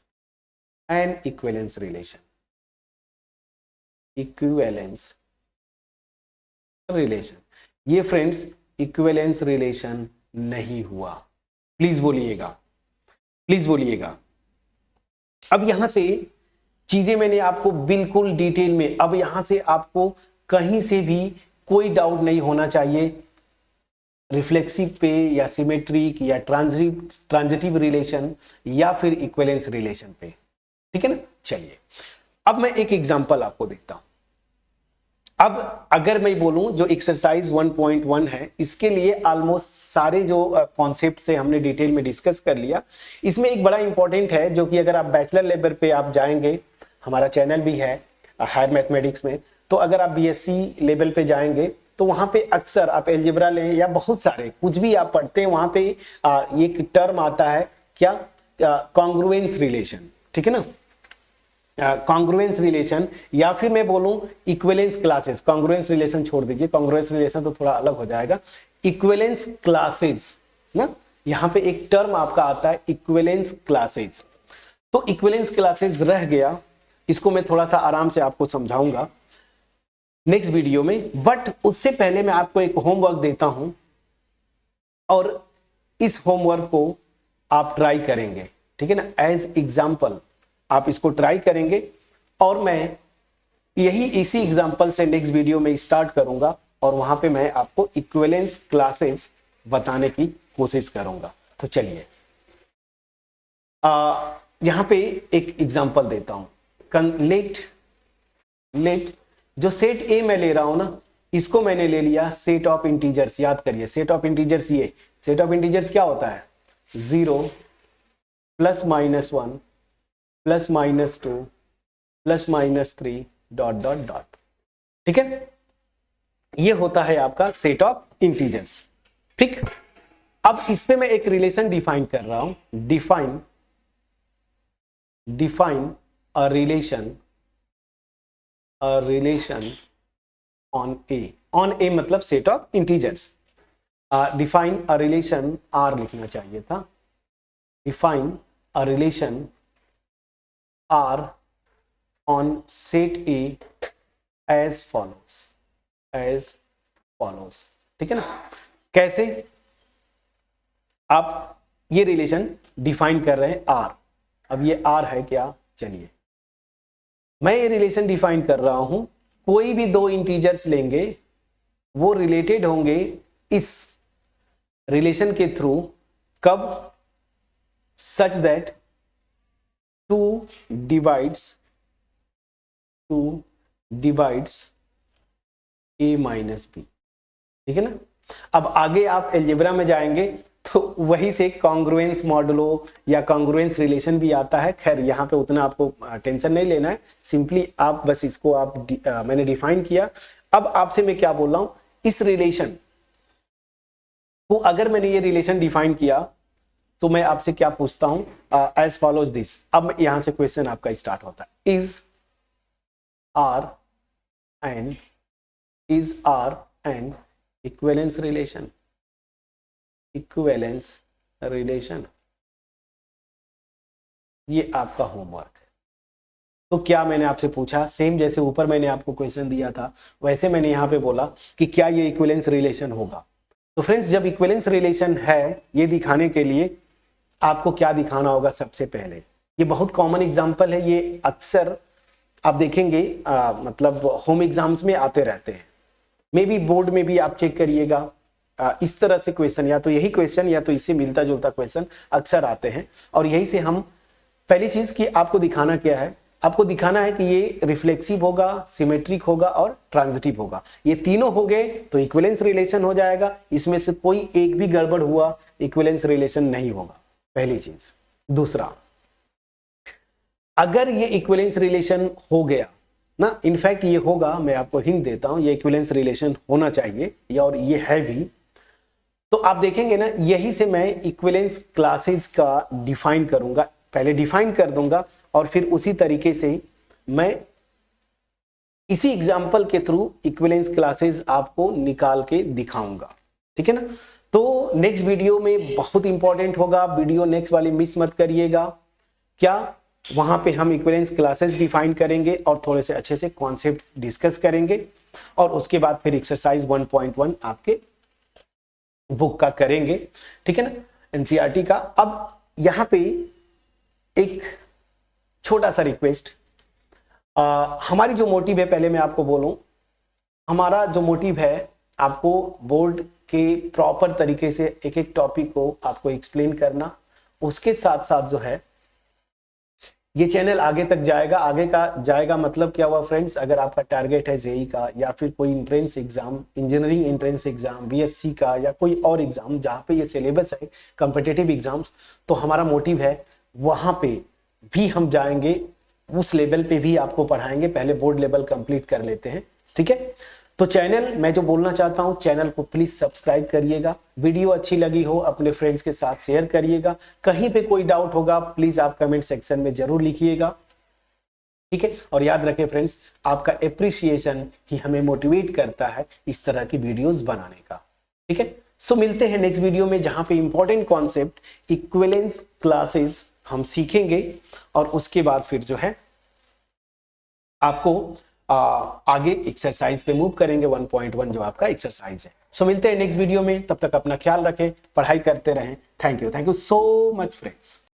an equivalence relation, ये फ्रेंड्स इक्विवेलेंस रिलेशन नहीं हुआ। प्लीज बोलिएगा। अब यहां से चीजें मैंने आपको बिल्कुल डिटेल में, अब यहां से आपको कहीं से भी कोई डाउट नहीं होना चाहिए रिफ्लेक्सिव पे या सिमेट्रिक या ट्रांजिटिव रिलेशन या फिर इक्विवेलेंस रिलेशन पे, ठीक है ना। चलिए, अब मैं एक एग्जांपल आपको देता हूं। अब अगर मैं बोलूं जो एक्सरसाइज 1.1 है, इसके लिए ऑलमोस्ट सारे जो कॉन्सेप्ट से हमने डिटेल में डिस्कस कर लिया। इसमें एक बड़ा इंपॉर्टेंट है जो कि अगर आप बैचलर लेवल पे आप जाएंगे, हमारा चैनल भी है हायर मैथमेटिक्स में, तो अगर आप बीएससी लेवल पे जाएंगे तो वहां पे अक्सर आप एल्जेब्रा लें या बहुत सारे कुछ भी आप पढ़ते हैं वहां पे एक टर्म आता है क्या, कॉन्ग्रुएंस रिलेशन, ठीक है ना, कॉन्ग्रुएंस रिलेशन, या फिर मैं बोलूं इक्विवेलेंस क्लासेस। कॉन्ग्रुएंस रिलेशन छोड़ दीजिए, कॉन्ग्रुएंस रिलेशन तो थोड़ा अलग हो जाएगा। इक्विवेलेंस क्लासेस ना, यहां पे एक टर्म आपका आता है इक्विवेलेंस क्लासेस। तो इक्विवेलेंस क्लासेस रह गया, इसको मैं थोड़ा सा आराम से आपको समझाऊंगा नेक्स्ट वीडियो में। बट उससे पहले मैं आपको एक होमवर्क देता हूं और इस होमवर्क को आप ट्राई करेंगे, ठीक है ना, एज एग्जाम्पल आप इसको ट्राई करेंगे और मैं यही इसी एग्जाम्पल से नेक्स्ट वीडियो में स्टार्ट करूंगा और वहां पे मैं आपको इक्विवेलेंस क्लासेस बताने की कोशिश करूंगा। तो चलिए यहां पे एक एग्जाम्पल देता हूं। लेट जो सेट ए मैं ले रहा हूं ना, इसको मैंने ले लिया सेट ऑफ इंटीजर्स। याद करिए सेट ऑफ इंटीजर्स, ये सेट ऑफ इंटीजर्स क्या होता है, 0 plus minus 1 plus minus 2 plus minus 3 dot dot dot, ठीक है, ये होता है आपका सेट ऑफ इंटीजर्स। ठीक, अब इस पे मैं एक रिलेशन डिफाइन कर रहा हूं, define a relation on A मतलब set of integers. Define a relation, R लिखना चाहिए था, define a relation R on set A as follows, ठीक है ना। कैसे आप ये रिलेशन डिफाइन कर रहे हैं आर। अब ये आर है क्या, चलिए मैं ये रिलेशन डिफाइन कर रहा हूं, कोई भी दो इंटीजर्स लेंगे वो रिलेटेड होंगे इस रिलेशन के थ्रू, कब, such that 2 divides a minus B, ठीक है ना। अब आगे आप एल्जेब्रा में जाएंगे तो वही से कॉन्ग्रुएंस मॉडुलो या कॉन्ग्रुएंस रिलेशन भी आता है। खैर यहाँ पे उतना आपको टेंशन नहीं लेना है, सिंपली आप बस इसको मैंने डिफाइन किया। अब आपसे मैं क्या बोल रहा हूं, इस रिलेशन को अगर मैंने ये रिलेशन डिफाइन किया तो मैं आपसे क्या पूछता हूं, एज फॉलोज दिस। अब यहां से क्वेश्चन आपका स्टार्ट होता है, is R an equivalence relation, ये आपका होमवर्क है। तो क्या मैंने आपसे पूछा, सेम जैसे ऊपर मैंने आपको क्वेश्चन दिया था वैसे मैंने यहां पे बोला कि क्या ये इक्विवेलेंस रिलेशन होगा। तो फ्रेंड्स जब इक्विवेलेंस रिलेशन है, ये दिखाने के लिए आपको क्या दिखाना होगा, सबसे पहले ये बहुत कॉमन एग्जांपल है, ये अक्सर आप देखेंगे मतलब होम एग्जाम्स में आते रहते हैं, मे बी बोर्ड में भी आप चेक करिएगा, इस तरह से क्वेश्चन या तो यही क्वेश्चन या तो इससे मिलता जुलता क्वेश्चन अक्सर आते हैं। और यही से हम पहली चीज कि आपको दिखाना क्या है, आपको दिखाना है कि ये रिफ्लेक्सिव होगा, सिमेट्रिक होगा और ट्रांजिटिव होगा। ये तीनों हो गए तो इक्विवेलेंस रिलेशन हो जाएगा, इसमें से कोई एक भी गड़बड़ हुआ इक्विवेलेंस रिलेशन नहीं होगा, पहली चीज। दूसरा, अगर ये इक्विवेलेंस रिलेशन हो गया ना, इनफैक्ट ये होगा, मैं आपको हिंट देता हूं, ये इक्विवेलेंस रिलेशन होना चाहिए और ये है भी, तो आप देखेंगे ना, यही से मैं इक्विवेलेंस क्लासेस का डिफाइन करूंगा, पहले डिफाइन कर दूंगा और फिर उसी तरीके से मैं इसी एग्जांपल के थ्रू इक्विवेलेंस क्लासेस आपको निकाल के दिखाऊंगा, ठीक है ना। तो नेक्स्ट वीडियो में बहुत इंपॉर्टेंट होगा, वीडियो नेक्स्ट वाली मिस मत करिएगा। क्या, वहां पे हम इक्विवेलेंस क्लासेस डिफाइन करेंगे और थोड़े से अच्छे से कॉन्सेप्ट डिस्कस करेंगे और उसके बाद फिर एक्सरसाइज 1.1 आपके बुक का करेंगे, ठीक है ना, एनसीईआरटी का। अब यहां पे एक छोटा सा रिक्वेस्ट, हमारी जो मोटिव है, पहले मैं आपको बोलूं, हमारा जो मोटिव है आपको बोर्ड के प्रॉपर तरीके से एक एक टॉपिक को आपको एक्सप्लेन करना, उसके साथ साथ जो है ये चैनल आगे तक जाएगा। आगे का जाएगा मतलब क्या हुआ फ्रेंड्स, अगर आपका टारगेट है जेई का या फिर कोई entrance exam, engineering entrance exam, BSc का या कोई और एग्जाम जहां पे ये सिलेबस है कॉम्पिटिटिव एग्जाम्स, तो हमारा मोटिव है वहां पे भी हम जाएंगे, उस लेवल पे भी आपको पढ़ाएंगे। पहले बोर्ड लेवल कंप्लीट कर लेते हैं, ठीक है। तो चैनल, मैं जो बोलना चाहता हूं, चैनल को प्लीज सब्सक्राइब करिएगा, वीडियो अच्छी लगी हो अपने फ्रेंड्स के साथ शेयर करिएगा, कहीं पे कोई डाउट होगा प्लीज आप कमेंट सेक्शन में जरूर लिखिएगा, ठीक है। और याद रखें फ्रेंड्स, आपका एप्रिसिएशन ही हमें मोटिवेट करता है इस तरह की वीडियोस बनाने का, ठीक है। सो मिलते हैं नेक्स्ट वीडियो में, जहां पे इंपॉर्टेंट कॉन्सेप्ट इक्विवेलेंस क्लासेस हम सीखेंगे, और उसके बाद फिर जो है आपको आगे एक्सरसाइज पे मूव करेंगे, 1.1 जो आपका एक्सरसाइज है। सो मिलते हैं नेक्स्ट वीडियो में, तब तक अपना ख्याल रखें, पढ़ाई करते रहें। Thank you so much friends.